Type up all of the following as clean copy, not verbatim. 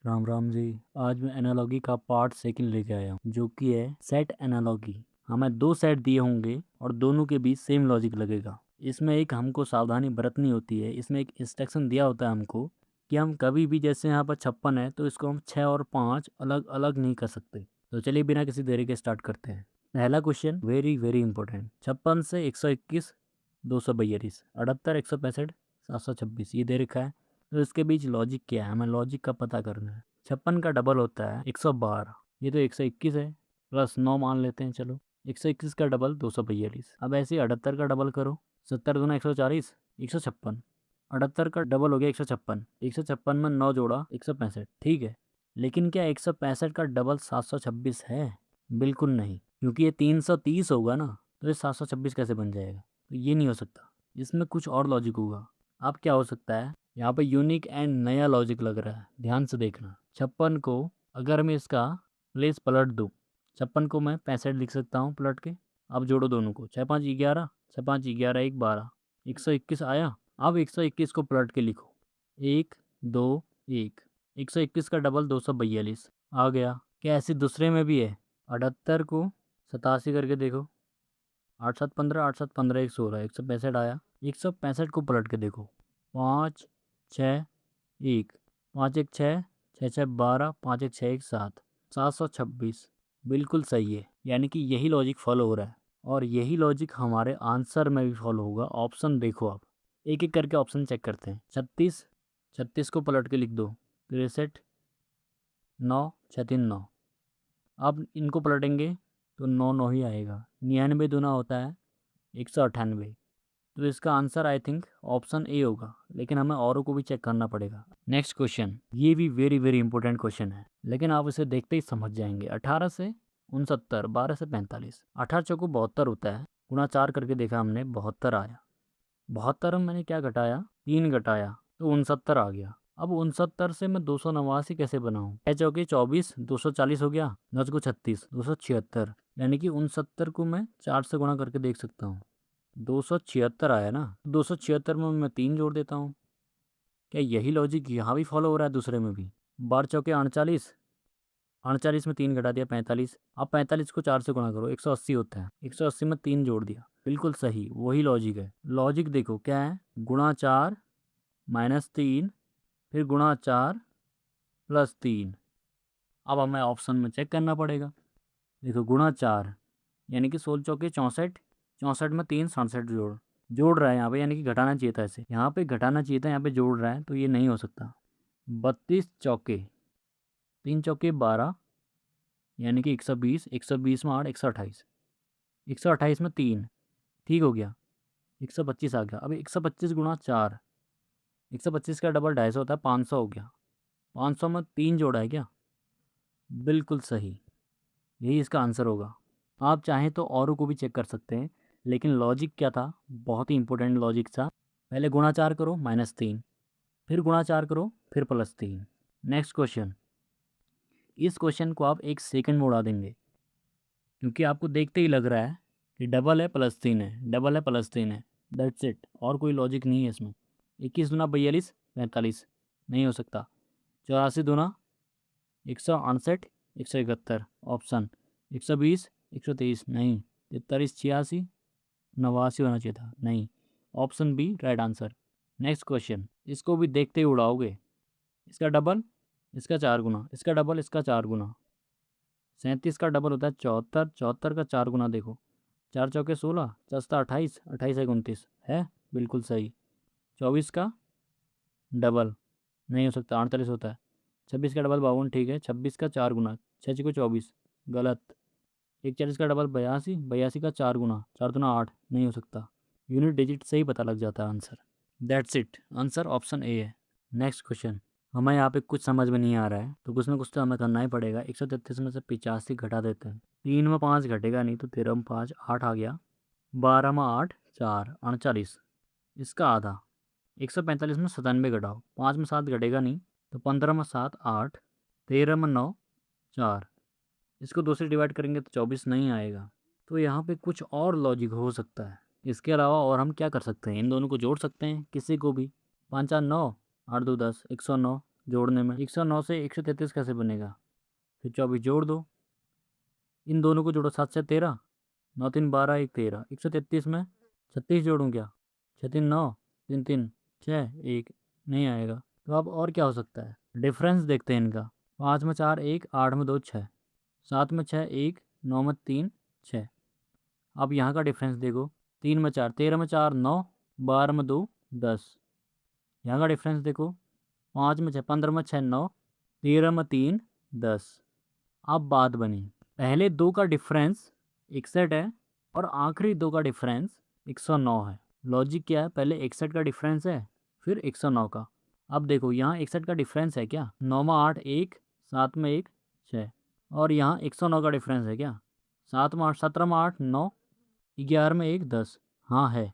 राम राम जी। आज मैं एनालॉगी का पार्ट सेकंड लेके आया हूँ जो कि है सेट एनालॉगी। हमें दो सेट दिए होंगे और दोनों के बीच सेम लॉजिक लगेगा। इसमें एक हमको सावधानी बरतनी होती है। इसमें एक इंस्ट्रक्शन दिया होता है हमको कि हम कभी भी, जैसे यहाँ पर 56 है तो इसको हम 6 और 5 अलग अलग नहीं कर सकते। तो चलिए बिना किसी देरी के स्टार्ट करते हैं। पहला क्वेश्चन वेरी वेरी इंपॉर्टेंट। 56 से 121, 242, 78, 165, 726 ये दे रखा है। तो इसके बीच लॉजिक क्या है, हमें लॉजिक का पता करना है। 56 का डबल होता है 112, ये तो 121 है, प्लस 9 मान लेते हैं चलो। 121 का डबल 242। अब ऐसे ही 78 का डबल करो, 70 दूना 140, 156। 78 का डबल हो गया 156, 156 में 9 जोड़ा 165, ठीक है। लेकिन क्या 165 का डबल 726 है? बिल्कुल नहीं, क्योंकि ये 330 होगा ना, तो ये 726 कैसे बन जाएगा? तो ये नहीं हो सकता, इसमें कुछ और लॉजिक होगा। अब क्या हो सकता है? यहाँ पे यूनिक एंड नया लॉजिक लग रहा है, ध्यान से देखना। 56 को अगर मैं इसका प्लेस पलट दूँ, 56 को मैं 65 लिख सकता हूँ पलट के। अब जोड़ो दोनों को, 6 5 11, 6 5 11 1 12, 121 आया। अब 121 को पलट के लिखो, 1 2 1, 121 का डबल 242 आ गया। क्या ऐसे दूसरे में भी है? 78 को 87 करके देखो, 8 7 15, 8 7 15 116, 165 आया। 165 को पलट के देखो, 5 6 1, 5 1 6, 6 6 12, 5 1 6 1 7, 726 बिल्कुल सही है। यानी कि यही लॉजिक फॉलो हो रहा है और यही लॉजिक हमारे आंसर में भी फॉलो होगा। ऑप्शन देखो आप, एक एक करके ऑप्शन चेक करते हैं। 36, 36 को पलट के लिख दो, 63 9 6 3 9। अब इनको पलटेंगे तो 9 9 ही आएगा। 99 दूना होता है 198। तो इसका answer I think option A होगा, लेकिन हमें औरों को भी चेक करना पड़ेगा। नेक्स्ट क्वेश्चन, ये भी वेरी वेरी इंपॉर्टेंट क्वेश्चन है, लेकिन आप इसे देखते ही समझ जाएंगे। 18 से 69, 12 से 45, 18 चौको 72 होता है। गुणा 4 करके देखा हमने, 72 आया। 72 में मैंने क्या घटाया? 3 घटाया तो 69 आ गया। अब 69 से मैं 289 कैसे बनाऊं? 6 चौके 24, 240 हो गया, 9 को 36, 276। यानी कि 69 को मैं 4 से गुणा करके देख सकता हूँ, 276 आया ना। 276 में मैं 3 जोड़ देता हूँ। क्या यही लॉजिक यहाँ भी फॉलो हो रहा है दूसरे में भी? 12 चौके 48, 48 में 3 घटा दिया 45। अब 45 को 4 से गुणा करो, 180 होता है। 180 में 3 जोड़ दिया, बिल्कुल सही, वही लॉजिक है। लॉजिक देखो क्या है, गुणा 4 -3, फिर गुणा 4 प्लस 3। अब हमें ऑप्शन में चेक करना पड़ेगा। देखो गुणा 4 यानी कि 16 चौके 64, 64 में 3 67 जोड़ रहा है यहाँ पे, यानी कि घटाना चाहिए था इसे। यहाँ पे घटाना चाहिए था, यहाँ पे जोड़ रहा है, तो ये नहीं हो सकता। 32 चौके 3 चौके 12, यानी कि 120, 120 में 8, 128, 128 में 3, ठीक हो गया, 125 आ गया। अब 125 गुणा 4, 125 का डबल 250 होता है, 500 हो गया। 500 में 3 जोड़ा है क्या? बिल्कुल सही, यही इसका आंसर होगा। आप चाहें तो औरों को भी चेक कर सकते हैं, लेकिन लॉजिक क्या था, बहुत ही इंपॉर्टेंट लॉजिक था। पहले गुणा 4 करो -3, फिर गुणा 4 करो, फिर +3। नेक्स्ट क्वेश्चन, इस क्वेश्चन को आप 1 सेकंड में उड़ा देंगे, क्योंकि आपको देखते ही लग रहा है कि डबल है +3 है, डबल है +3 है, दैट्स इट, और कोई लॉजिक नहीं है इसमें। 21 दूना 42, 45 नहीं हो सकता। 84 दूना 168, 171 ऑप्शन। 120, 123 नहीं। 43 86 89 होना चाहिए था, नहीं। Option B right answer. Next question, इसको भी देखते ही उड़ाओगे। इसका डबल, इसका 4 गुना, इसका डबल, इसका 4 गुना। 37 का डबल होता है 74, 74 का 4 गुना देखो, 4 चौके 16, 4 28, 28 एक 29 है, बिल्कुल सही। 24 का डबल नहीं हो सकता, 48 होता है। 26 का डबल 52, ठीक है। 26 का 4 गुना, 6 को 24, गलत। 41 का डबल 82, 82 का 4 गुना, 4 दूना 8 नहीं हो सकता। यूनिट डिजिट से ही पता लग जाता है answer. That's it, answer option A है। नेक्स्ट क्वेश्चन, हमें यहाँ पे कुछ समझ में नहीं आ रहा है, तो कुछ ना कुछ तो हमें करना ही पड़ेगा। 133 में से 85 घटा देते हैं। 3 में 5 घटेगा नहीं, तो 13 में 5 8 आ गया। 12 में 8 4, 39, इसका आधा। 145 में 97 घटाओ, 5 में 7 घटेगा नहीं, तो 15 में 7 8, 13 में 9 4, इसको 2 से डिवाइड करेंगे तो 24 नहीं आएगा। तो यहाँ पे कुछ और लॉजिक हो सकता है। इसके अलावा और हम क्या कर सकते हैं, इन दोनों को जोड़ सकते हैं, किसी को भी। 5 4 9, 8 2 10, 109, जोड़ने में। 109 से 133 कैसे बनेगा? फिर 24 जोड़ दो, इन दोनों को जोड़ो, 7 से 13, 9 3 12 1 13, 133 में 36 जोड़ूँ क्या? 6 3 9, 3 3 6 1, नहीं आएगा। तो अब और क्या हो सकता है? डिफरेंस देखते हैं इनका। 5 में 4 1, 8 में 2 6, 7 में 6 1, 9 में 3 6। अब यहाँ का डिफरेंस देखो, 3 में 4, 13 में 4 9, 12 में 2 10। यहाँ का डिफरेंस देखो, 5 में 6, 15 में 6 9, 13 में 3 10। अब बात बनी, पहले दो का डिफरेंस 61 है और आखिरी दो का डिफरेंस 109 है। लॉजिक क्या है? पहले 61 का डिफरेंस है, फिर 109 का। अब देखो यहाँ 61 का डिफरेंस है क्या? 9 में 8 1, 7 में 1 6, और यहाँ 109 का डिफरेंस है क्या? 7 में 8, 17 में 8 9, 11 में 1 10। हाँ है,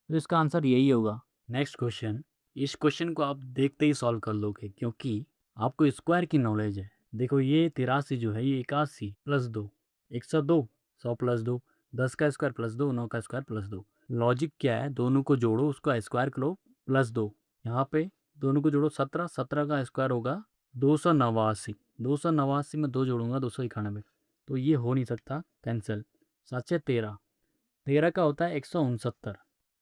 तो इसका आंसर यही होगा। नेक्स्ट क्वेश्चन, इस क्वेश्चन को आप देखते ही सॉल्व कर लोगे क्योंकि आपको स्क्वायर की नॉलेज है। देखो ये 83 जो है, ये 81 प्लस 2 102, 100 प्लस 2 10 का स्क्वायर प्लस 2, 9 का स्क्वायर प्लस 2। लॉजिक क्या है? दोनों को जोड़ो, उसका स्क्वायर करो प्लस 2। यहाँ पे दोनों को जोड़ो, 17, 17 का स्क्वायर होगा 289, 289 में 2 जोड़ूंगा 291, तो ये हो नहीं सकता, कैंसिल। 7 से 13, 13 का होता है 169,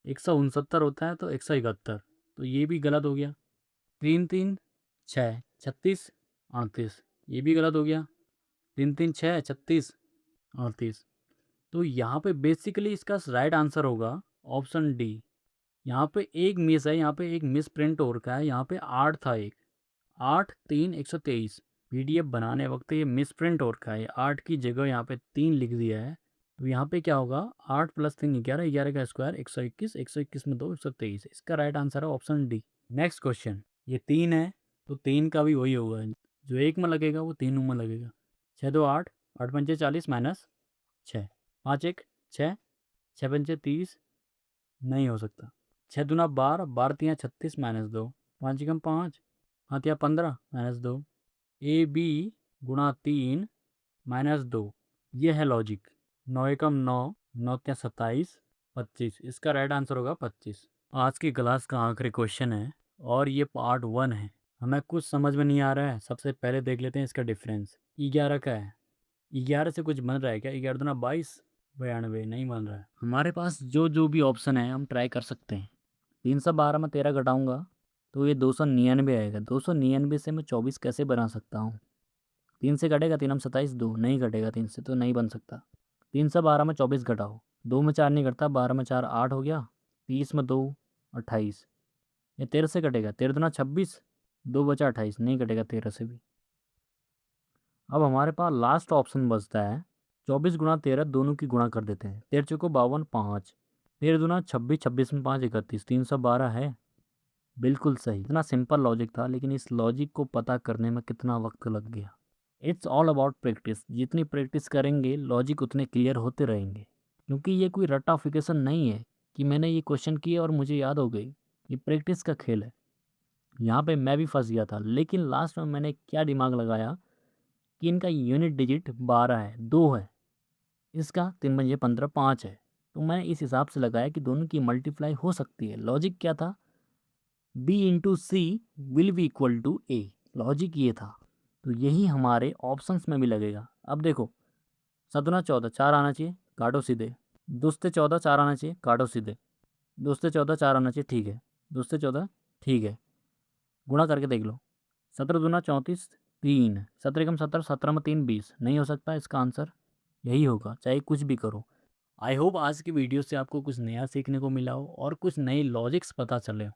169 होता है तो 171, तो ये भी गलत हो गया। 3 3 6 36 38, ये भी गलत हो गया। 3 3 6 36 38, तो यहाँ पे बेसिकली इसका राइट आंसर होगा ऑप्शन डी। यहाँ पे एक मिस है, यहाँ पे एक मिस प्रिंट हो रखा है, यहाँ पे 8 था, एक 8 3 123। PDF बनाने वक्त ये मिस प्रिंट हो रखा है, 8 की जगह यहाँ पे 3 लिख दिया है, तो यहाँ पे क्या होगा? 8 प्लस 3 11, 11 का स्क्वायर 121, 121 में 2 123। इसका राइट आंसर है ऑप्शन डी। नेक्स्ट क्वेश्चन, ये 3 है तो 3 का भी वही होगा, जो 1 में लगेगा वो 3 में लगेगा। 6 2 8, 8 पंचे 40 माइनस 6, 5 1 6, 6 पंचे 30, नहीं हो सकता। 6 दूना 12, 12 तिया 36 माइनस 2, 5 एकम 5, 5 तिया 15 माइनस 2, AB गुणा 3 माइनस 2, ये है लॉजिक। 9 एकम 9, 9 तिया 27, 25, इसका राइट आंसर होगा 25। आज की क्लास का आखिरी क्वेश्चन है और ये पार्ट 1 है। हमें कुछ समझ में नहीं आ रहा है, सबसे पहले देख लेते हैं इसका डिफरेंस। 11 का है, 11 से कुछ बन रहा है क्या? 11 दूना 22, 92, नहीं बन रहा है। हमारे पास जो भी ऑप्शन है हम ट्राई कर सकते हैं। 312 में 13 घटाऊंगा तो ये 299 आएगा। 299 से मैं 24 कैसे बना सकता हूँ? 3 से कटेगा, 3 हम 27, 2 नहीं कटेगा, 3 से तो नहीं बन सकता। 312 में 24 घटाओ, 2 में 4 नहीं घटता, 12 में 4 8 हो गया, 30 में 2 28। ये 13 से कटेगा, 13 दूना 26, 2 बचा 28, नहीं कटेगा 13 से भी। अब हमारे पास लास्ट ऑप्शन बचता है 24 गुणा 13, दोनों की गुणा कर देते हैं। 13 चौको 52, 5, 13 दूना 26, 26 में 5 31, 312 है। बिल्कुल सही। इतना सिंपल लॉजिक था, लेकिन इस लॉजिक को पता करने में कितना वक्त लग गया। It's all about practice. जितनी प्रैक्टिस करेंगे लॉजिक उतने क्लियर होते रहेंगे, क्योंकि ये कोई रट्टाफिकेशन नहीं है कि मैंने ये क्वेश्चन किए और मुझे याद हो गई। ये प्रैक्टिस का खेल है। यहाँ पे मैं भी फंस गया था, लेकिन लास्ट में मैंने क्या दिमाग लगाया कि इनका यूनिट डिजिट 12 है, 2 है, इसका 3 पंजे 15, 5 है, तो मैंने इस हिसाब से लगाया कि दोनों की मल्टीप्लाई हो सकती है। लॉजिक क्या था? B into C will be equal to A. Logic ये था, तो यही हमारे ऑप्शंस में भी लगेगा। अब देखो, 7 14, 4 आना चाहिए, काटो सीधे। 2 से 14, 4 आना चाहिए, काटो सीधे। 2 से 14, 4 आना चाहिए, ठीक है। 2 से 14, ठीक है। गुणा करके देख लो, 17 दूना 34, 3, 17 कम 17, 17 में 3 20, नहीं हो सकता। इसका आंसर यही होगा, चाहे कुछ भी करो। आई होप आज की वीडियो से आपको कुछ नया सीखने को मिला हो और कुछ नए लॉजिक्स पता चले हो।